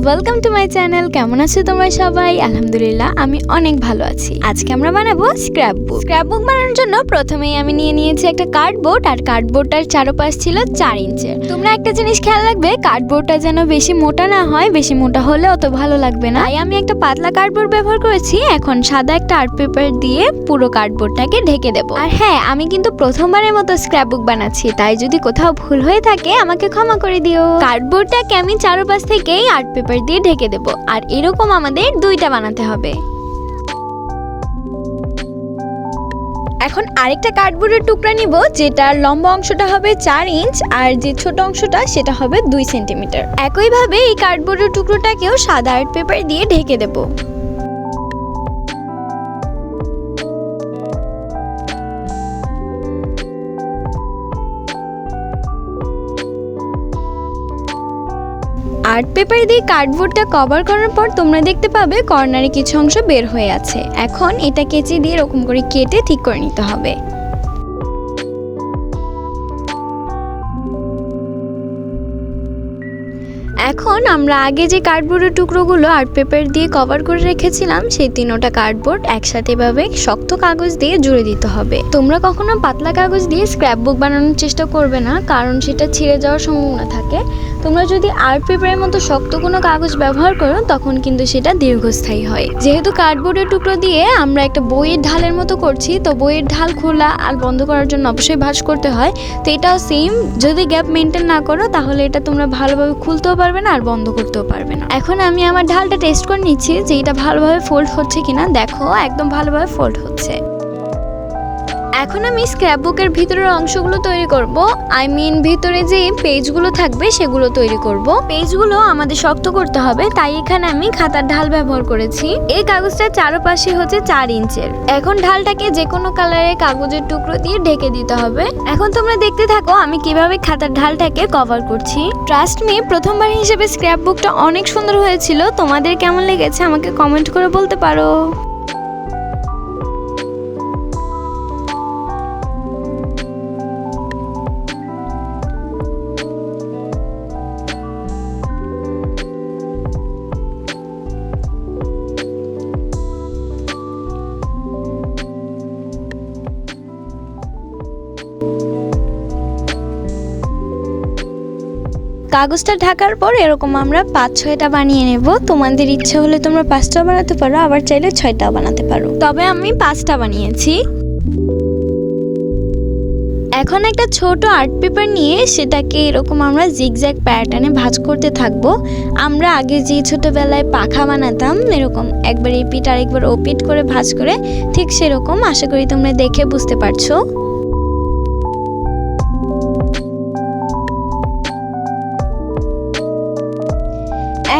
Welcome to my channel. কেমন আছো তোমরা সবাই? আলহামদুলিল্লাহ আমি অনেক ভালো আছি। আজকে আমরা বানাবো স্ক্র্যাপবুক। স্ক্র্যাপবুক বানানোর জন্য প্রথমেই আমি নিয়ে নিয়েছি একটা কার্ডবোর্ড, আর কার্ডবোর্ডটার চারপাশ ছিল 4 ইঞ্চের। তোমরা একটা জিনিস খেয়াল রাখবে, কার্ডবোর্ডটা যেন বেশি মোটা না হয়, বেশি মোটা হলে অত ভালো লাগবে না। তাই আমি একটা পাতলা কার্ডবোর্ড ব্যবহার করেছি। এখন সাদা একটা আর্ট পেপার দিয়ে পুরো কার্ডবোর্ডটাকে ঢেকে দেবো। আর হ্যাঁ, আমি কিন্তু প্রথমবারের মতো স্ক্র্যাপবুক বানাচ্ছি, তাই যদি কোথাও ভুল হয়ে থাকে আমাকে ক্ষমা করে দিও। কার্ডবোর্ডটাকে আমি চারপাশ থেকেই আর্ট পেপার দিয়ে ঢেকে দেব, আর এরকম আমাদের 2টা বানাতে হবে। এখন আরেকটা কার্ডবোর্ডের টুকরা নিব, যেটার লম্বা অংশটা হবে 4 ইঞ্চ আর যে ছোট অংশটা সেটা হবে 2 সেন্টিমিটার। একইভাবে এই কার্ডবোর্ডের টুকরোটাকেও সাদা আর্ট পেপার দিয়ে ঢেকে দেব। আর্ট পেপার দিয়ে কার্ডবোর্ডটা কভার করার পর তোমরা দেখতে পাবে কর্নারে কিছু অংশ বের হয়ে আছে। এখন এটা কেচি দিয়ে এরকম করে কেটে ঠিক করে নিতে হবে। এখন আমরা আগে যে কার্ডবোর্ডের টুকরোগুলো আর্ট পেপার দিয়ে কভার করে রেখেছিলাম, সেই 3টা কার্ডবোর্ড একসাথে এভাবে শক্ত কাগজ দিয়ে জুড়ে দিতে হবে। তোমরা কখনো পাতলা কাগজ দিয়ে স্ক্র্যাপবুক বানানোর চেষ্টা করবে না, কারণ সেটা ছিঁড়ে যাওয়ার সম্ভাবনা থাকে। তোমরা যদি আর্ট পেপারের মতো শক্ত কোনো কাগজ ব্যবহার করো, তখন কিন্তু সেটা দীর্ঘস্থায়ী হয়। যেহেতু কার্ডবোর্ডের টুকরো দিয়ে আমরা একটা বইয়ের ঢালের মতো করছি, তো বইয়ের ঢাল খোলা আর বন্ধ করার জন্য অবশ্যই ভাঁজ করতে হয়। তো এটাও সেম, যদি গ্যাপ মেনটেন না করো তাহলে এটা তোমরা ভালোভাবে খুলতেও পারবে না আর বন্ধ করতেও পারবে না। এখন আমি আমার ঢালটা টেস্ট করে নিচ্ছি যে এটা ভালোভাবে ফোল্ড হচ্ছে কিনা। দেখো, একদম ভালোভাবে ফোল্ড হচ্ছে। এখন আমি স্ক্র্যাপবুকের ভিতরের অংশগুলো তৈরি করব, ভিতরে যে পেজগুলো থাকবে সেগুলো তৈরি করব। পেজগুলো আমাদের শক্ত করতে হবে, তাই এখানে আমি খাতার ঢাল ব্যবহার করেছি। এই কাগজটার চারপাশে হচ্ছে 4 ইঞ্চের। এখন ঢালটাকে যে কোনো কালারের কাগজের টুকরো দিয়ে ঢেকে দিতে হবে। এখন তোমরা দেখতে থাকো আমি কিভাবে খাতার ঢালটাকে কভার করছি। ট্রাস্ট মি, প্রথমবার হিসেবে স্ক্র্যাপবুকটা অনেক সুন্দর হয়েছিল। তোমাদের কেমন লেগেছে আমাকে কমেন্ট করে বলতে পারো। কাগজটা ঢাকার পর এরকম আমরা 5-6টা বানিয়ে নেব। তোমাদের ইচ্ছে হলে তোমরা 5টা বানাতে পারো, আবার চাইলে 6টা বানাতে পারো। তবে আমি 5টা বানিয়েছি। এখন একটা ছোট আর্ট পেপার নিয়ে সেটাকে এরকম আমরা জিগজ্যাগ প্যাটার্নে ভাঁজ করতে থাকবো। আমরা আগে যে ছোটবেলায় পাখা বানাতাম, এরকম একবার এপিট আর একবার ওপিট করে ভাঁজ করে, ঠিক সেরকম। আশা করি তোমরা দেখে বুঝতে পারছো।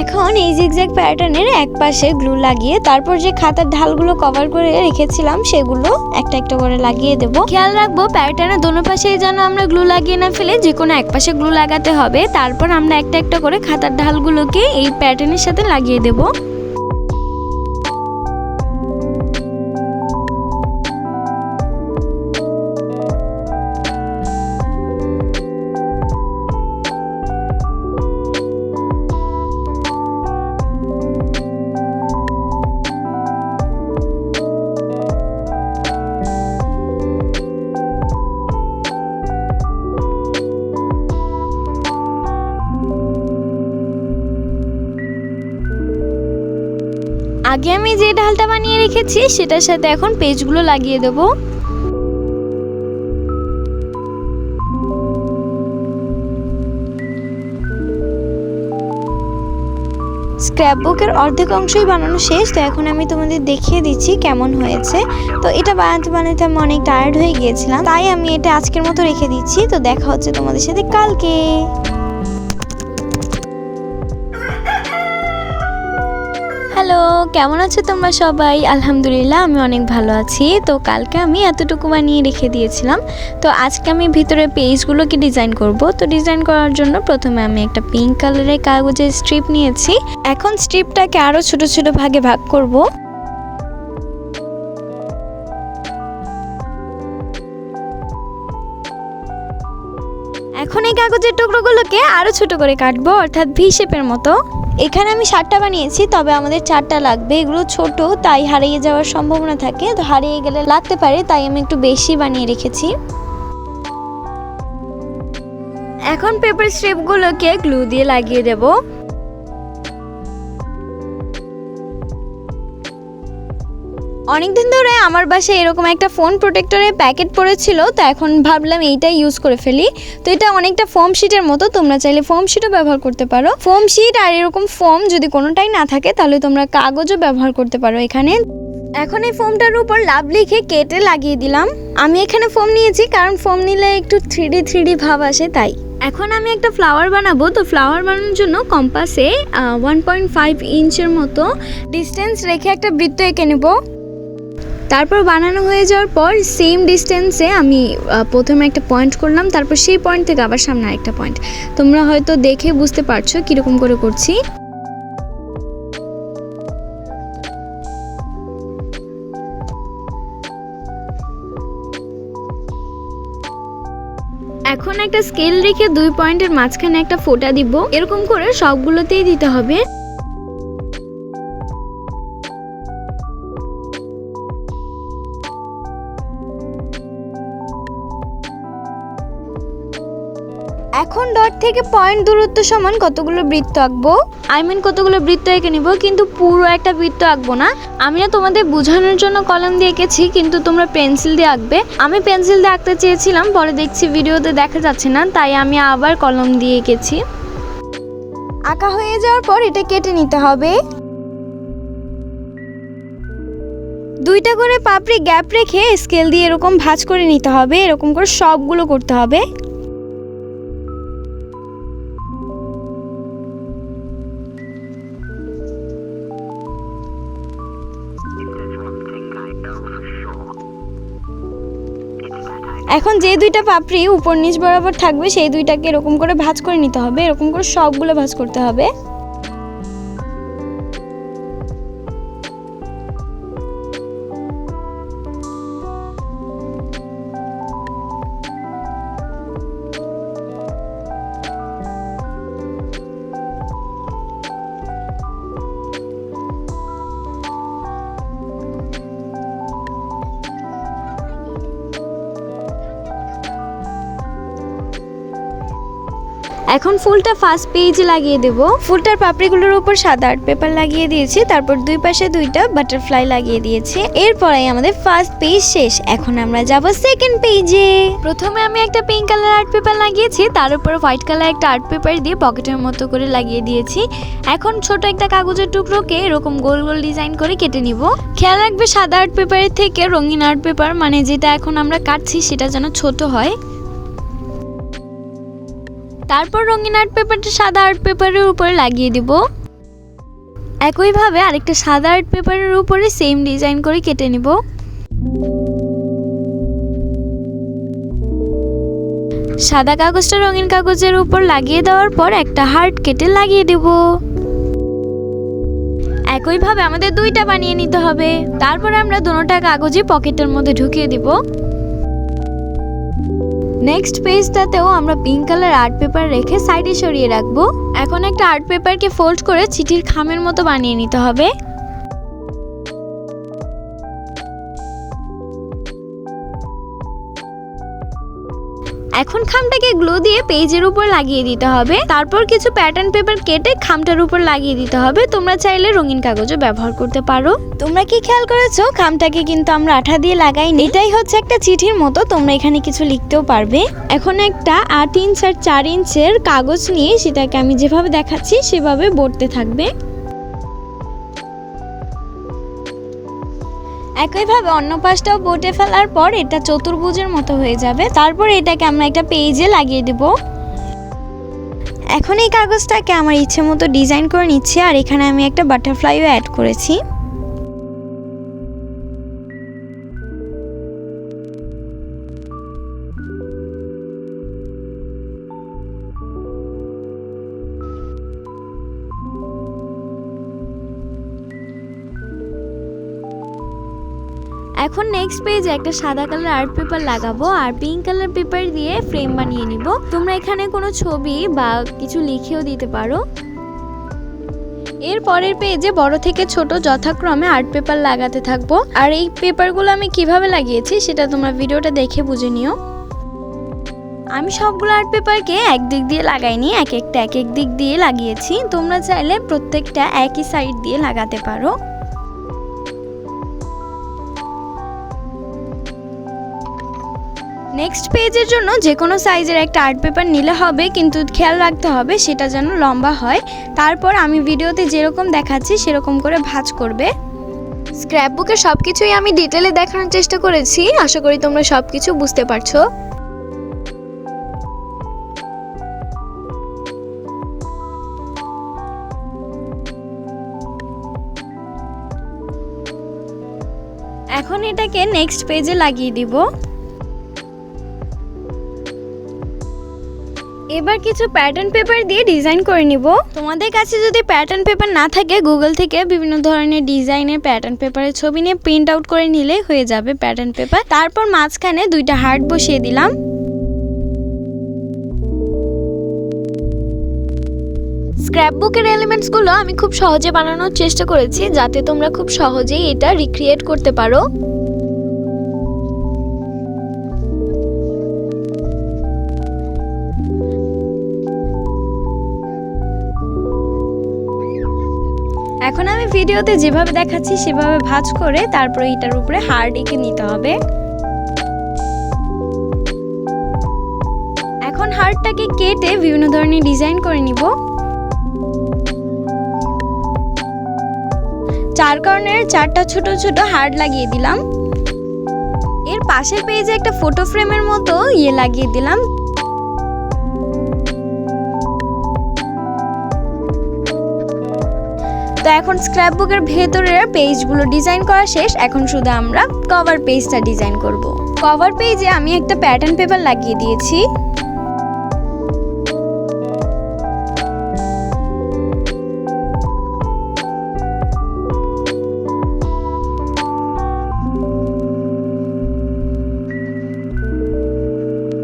এখন এই জিগজ্যাগ প্যাটার্নের এক পাশে গ্লু লাগিয়ে তারপর যে খাতার ঢালগুলো কভার করে রেখেছিলাম সেগুলো একটা একটা করে লাগিয়ে দেব। খেয়াল রাখবো প্যাটার্নের দোনো পাশেই যেন আমরা গ্লু লাগিয়ে না ফেলে, যে কোনো এক পাশে গ্লু লাগাতে হবে। তারপর আমরা একটা একটা করে খাতার ঢালগুলোকে এই প্যাটার্নের সাথে লাগিয়ে দেব। আগে আমি যে ঢালটা বানিয়ে রেখেছি সেটার সাথে এখন পেজগুলো লাগিয়ে দেব। স্ক্র্যাপবুকের অর্ধেক অংশই বানানো শেষ, তো এখন আমি তোমাদের দেখিয়ে দিচ্ছি কেমন হয়েছে। তো এটা বানাতে বানাতে আমি অনেক টায়ার্ড হয়ে গিয়েছিলাম, তাই আমি এটা আজকের মতো রেখে দিচ্ছি। তো দেখা হচ্ছে তোমাদের সাথে কালকে। হ্যালো, কেমন আছো তোমরা সবাই? আলহামদুলিল্লাহ আমি অনেক ভালো আছি। তো কালকে আমি এতটুকু বানিয়ে রেখে দিয়েছিলাম। তো আজকে আমি ভিতরে পেজগুলোকে ডিজাইন করব। তো ডিজাইন করার জন্য প্রথমে আমি একটা পিঙ্ক কালারের কাগজের স্ট্রিপ নিয়েছি। এখন স্ট্রিপটাকে আরও ছোট ছোট ভাগে ভাগ করব। এখন এই কাগজ কাগজের টুকরোগুলোকে আরও ছোট করে কাটবো, অর্থাৎ ভি শেপের মতো। এখানে আমি 7টা বানিয়েছি, তবে আমাদের 4টা লাগবে। এগুলো ছোট, তাই হারিয়ে যাওয়ার সম্ভাবনা থাকে, তো হারিয়ে গেলে লাগতে পারে, তাই আমি একটু বেশি বানিয়ে রেখেছি। এখন পেপার স্ট্রিপগুলোকে গ্লু দিয়ে লাগিয়ে দেব। অনেকদিন ধরে আমার বাসায় এরকম একটা ফোন প্রোটেক্টরের প্যাকেট পড়েছিল, তো এখন ভাবলাম এইটাই ইউজ করে ফেলি। তো এটা অনেকটা ফোম শিটের মতো, তোমরা চাইলে ফোম শিটও ব্যবহার করতে পারো। ফোম শিট আর এরকম ফোম যদি কোনোটাই না থাকে তাহলে তোমরা কাগজও ব্যবহার করতে পারো এখানে। এখন এই ফোমটার উপর লাভ লিখে কেটে লাগিয়ে দিলাম। আমি এখানে ফোম নিয়েছি কারণ ফোম নিলে একটু 3D ভাব আসে, তাই। এখন আমি একটা ফ্লাওয়ার বানাবো। তো ফ্লাওয়ার বানানোর জন্য কম্পাসে 1.5 ইঞ্চের মতো ডিস্টেন্স রেখে একটা বৃত্ত এঁকে নেব। তারপর বানানো হয়ে যাওয়ার পর সেম ডিস্টেন্সে আমি প্রথমে একটা পয়েন্ট করলাম, তারপর সেই পয়েন্ট থেকে আবার সামনে আরেকটা পয়েন্ট। তোমরা হয়তো দেখে বুঝতে পারছো কীরকম করে করছি। এখন একটা স্কেল রেখে 2 পয়েন্টের মাঝখানে একটা ফোঁটা দিব। এরকম করে সবগুলোতেই দিতে হবে। এখন ডট থেকে পয়েন্ট দূরত্ব সমান কতগুলো বৃত্ত আঁকবো, কতগুলো বৃত্ত এঁকে নিব, কিন্তু পুরো একটা বৃত্ত আঁকবো না। আমি না তোমাদের বোঝানোর জন্য কলম দিয়ে এঁকেছি, কিন্তু তোমরা পেন্সিল দিয়ে আঁকবে। আমি পেন্সিল দিয়ে আঁকতে চেয়েছিলাম, পরে দেখছি ভিডিওতে দেখা যাচ্ছে না, তাই আমি আবার কলম দিয়ে এঁকেছি। আঁকা হয়ে যাওয়ার পর এটা কেটে নিতে হবে। 2টা করে পাপড়ি গ্যাপ রেখে স্কেল দিয়ে এরকম ভাঁজ করে নিতে হবে। এরকম করে সবগুলো করতে হবে। এখন যে 2টা পাপড়ি উপর নিচ বরাবর থাকবে সেই 2টাকে এরকম করে ভাঁজ করে নিতে হবে। এরকম করে সবগুলো ভাঁজ করতে হবে। এখন ফুলটা ফার্স্ট পেজে লাগিয়ে দেব। ফুলটার পাপড়িগুলোর উপর সাদা আর্ট পেপার লাগিয়ে দিয়েছি, তারপর 2 পাশে 2টা বাটারফ্লাই লাগিয়ে দিয়েছি। এরপরে আমাদের ফার্স্ট পেজ শেষ। এখন আমরা যাব সেকেন্ড পেজে। প্রথমে আমি একটা পিঙ্ক কালার আর্ট পেপার লাগিয়েছি, তার উপর হোয়াইট কালার একটা আর্ট পেপার দিয়ে পকেটের মতো করে লাগিয়ে দিয়েছি। এখন ছোট একটা কাগজের টুকরোকে এরকম গোল গোল ডিজাইন করে কেটে নিব। খেয়াল রাখবে সাদা আর্ট পেপারের থেকে রঙিন আর্ট পেপার, মানে যেটা এখন আমরা কাটছি, সেটা যেন ছোট হয়। তারপর রঙিন আর্ট পেপারটা সাদা আর্ট পেপারের উপরে লাগিয়ে দিব। একইভাবে আরেকটা সাদা আর্ট পেপারের উপরে সেম ডিজাইন করে কেটে নিব। সাদা কাগজটা রঙিন কাগজের উপর লাগিয়ে দেওয়ার পর একটা হার্ট কেটে লাগিয়ে দেব। একইভাবে আমাদের 2টা বানিয়ে নিতে হবে। তারপর আমরা দুটোটা কাগজই পকেটের মধ্যে ঢুকিয়ে দিব। নেক্সট পেজটাতেও আমরা পিঙ্ক কালার আর্ট পেপার রেখে সাইডে সরিয়ে রাখবো। এখন একটা আর্ট পেপারকে ফোল্ড করে চিঠির খামের মতো বানিয়ে নিতে হবে। এখন খামটাকে গ্লু দিয়ে পেজের উপর লাগিয়ে দিতে হবে। তারপর কিছু প্যাটার্ন পেপার কেটে খামটার উপর লাগিয়ে দিতে হবে। তোমরা চাইলে রঙিন কাগজও ব্যবহার করতে পারো। তোমরা কি খেয়াল করেছো, খামটাকে কিন্তু আমরা আঠা দিয়ে লাগাইনি। এটাই হচ্ছে একটা চিঠির মতো, তোমরা এখানে কিছু লিখতেও পারবে। এখন একটা 8 ইঞ্চ আর 4 ইঞ্চের কাগজ নিয়ে সেটাকে আমি যেভাবে দেখাচ্ছি সেভাবে বড়তে থাকবে। একইভাবে অন্য পাশটাও বটে ফেলার পর এটা চতুর্ভুজের মতো হয়ে যাবে। তারপর এটাকে আমরা একটা পেজে লাগিয়ে দেব। এখন এই কাগজটাকে আমার ইচ্ছে মতো ডিজাইন করে নিচ্ছি, আর এখানে আমি একটা বাটারফ্লাইও অ্যাড করেছি। এখন নেক্সট পেজে একটা সাদা কালার আর্ট পেপার লাগাবো আর পিঙ্ক কালার পেপার দিয়ে ফ্রেম বানিয়ে নিব। তোমরা এখানে কোনো ছবি বা কিছু লিখেও দিতে পারো। এর পরের পেজে বড় থেকে ছোট যথাক্রমে আর্ট পেপার লাগাতে থাকবো। আর এই পেপারগুলো আমি কিভাবে লাগিয়েছি সেটা তোমরা ভিডিওটা দেখে বুঝে নিও। আমি সবগুলো আর্ট পেপারকে এক দিক দিয়ে লাগাইনি, এক এক দিক দিয়ে লাগিয়েছি। তোমরা চাইলে প্রত্যেকটা একই সাইড দিয়ে লাগাতে পারো। নেক্সট পেজের জন্য যে কোনো সাইজের একটা আর্ট পেপার নিলে হবে, কিন্তু খেয়াল রাখতে হবে সেটা যেন লম্বা হয়। তারপর আমি ভিডিওতে যেরকম দেখাচ্ছি সেরকম করে ভাঁজ করবে। স্ক্র্যাপ বুকে সব কিছুই আমি ডিটেলে দেখানোর চেষ্টা করেছি। আশা করি তোমরা সব কিছু বুঝতে পারছো। এখন এটাকে নেক্সট পেজে লাগিয়ে দিব। এবার কিছু প্যাটার্ন পেপার দিয়ে ডিজাইন করে নিব। তোমাদের কাছে যদি প্যাটার্ন পেপার না থাকে, গুগল থেকে বিভিন্ন ধরনের ডিজাইনের প্যাটার্ন পেপারের ছবি নিয়ে প্রিন্ট আউট করে নিলেই হয়ে যাবে প্যাটার্ন পেপার। তারপর মাঝখানে দুইটা হার্ট বসিয়ে দিলাম। স্ক্র্যাপ বুকের এলিমেন্টসগুলো আমি খুব সহজে বানানোর চেষ্টা করেছি, যাতে তোমরা খুব সহজেই এটা রিক্রিয়েট করতে পারো। এখন আমি ভিডিওতে যেভাবে দেখাচ্ছি সেভাবে ভাঁজ করে তারপরে এটার উপরে হার্ট এঁকে নিতে হবে। এখন হার্টটাকে কেটে বিভিন্ন ধরনের ডিজাইন করে নিব। 4 কর্নারে 4টা ছোট ছোট হার্ট লাগিয়ে দিলাম। এর পাশের পেজে একটা ফটো ফ্রেমের মতো লাগিয়ে দিলাম। তো এখন স্ক্র্যাপ বুকের ভেতরের পেজগুলো ডিজাইন করা শেষ। এখন শুধু আমরা কভার পেজটা ডিজাইন করব। কভার পেজে আমি একটা প্যাটার্ন পেপার লাগিয়ে দিয়েছি।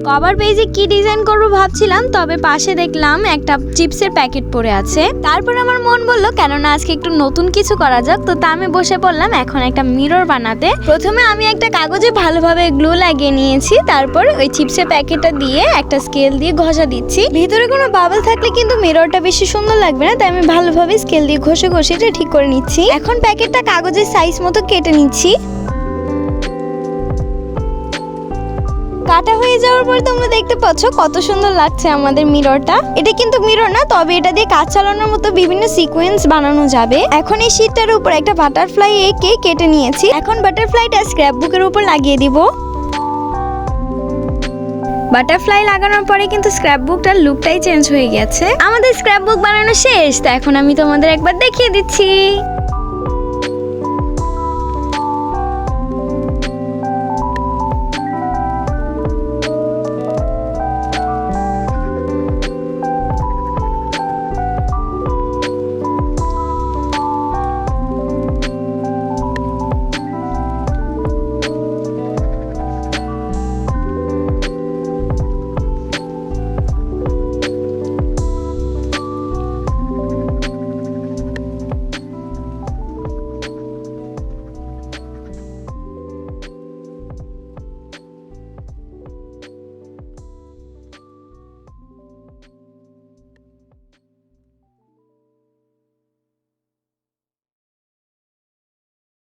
কভার পেজে কি ডিজাইন করব ভাবছিলাম, তবে পাশে দেখলাম একটা চিপসের প্যাকেট পড়ে আছে। তারপর আমার মন বলল কেননা আজকে একটু নতুন কিছু করা যাক, তো তা আমি বসে পড়লাম এখন একটা মিরর বানাতে। প্রথমে আমি একটা কাগজে ভালোভাবে গ্লু লাগিয়ে নিয়েছি। তারপর ওই চিপসের প্যাকেটটা দিয়ে একটা স্কেল দিয়ে ঘষা দিচ্ছি। ভিতরে কোনো বাবল থাকলে কিন্তু মিররটা বেশি সুন্দর লাগবে না, তাই আমি ভালোভাবে স্কেল দিয়ে ঘষে ঘষে এটা ঠিক করে নিচ্ছি। এখন প্যাকেটটা কাগজের সাইজ মতো কেটে নিচ্ছি। কাটা হয়ে যাওয়ার পর তোমরা দেখতে পাচ্ছ কত সুন্দর লাগছে আমাদের মিররটা। এটা কিন্তু মিরর না, তবে এটা দিয়ে কাজ চালানোর মতো বিভিন্ন সিকোয়েন্স বানানো যাবে। এখন এই শীটটার উপর একটা বাটারফ্লাই এঁকে কেটে নিয়েছি। এখন বাটারফ্লাইটা স্ক্র্যাপ বুকের উপর লাগিয়ে দিব। বাটারফ্লাই লাগানোর পরে কিন্তু স্ক্র্যাপ বুকটার লুকটাই চেঞ্জ হয়ে গেছে। আমাদের স্ক্র্যাপ বুক বানানো শেষ। তো এখন আমি তোমাদের একবার দেখিয়ে দিচ্ছি।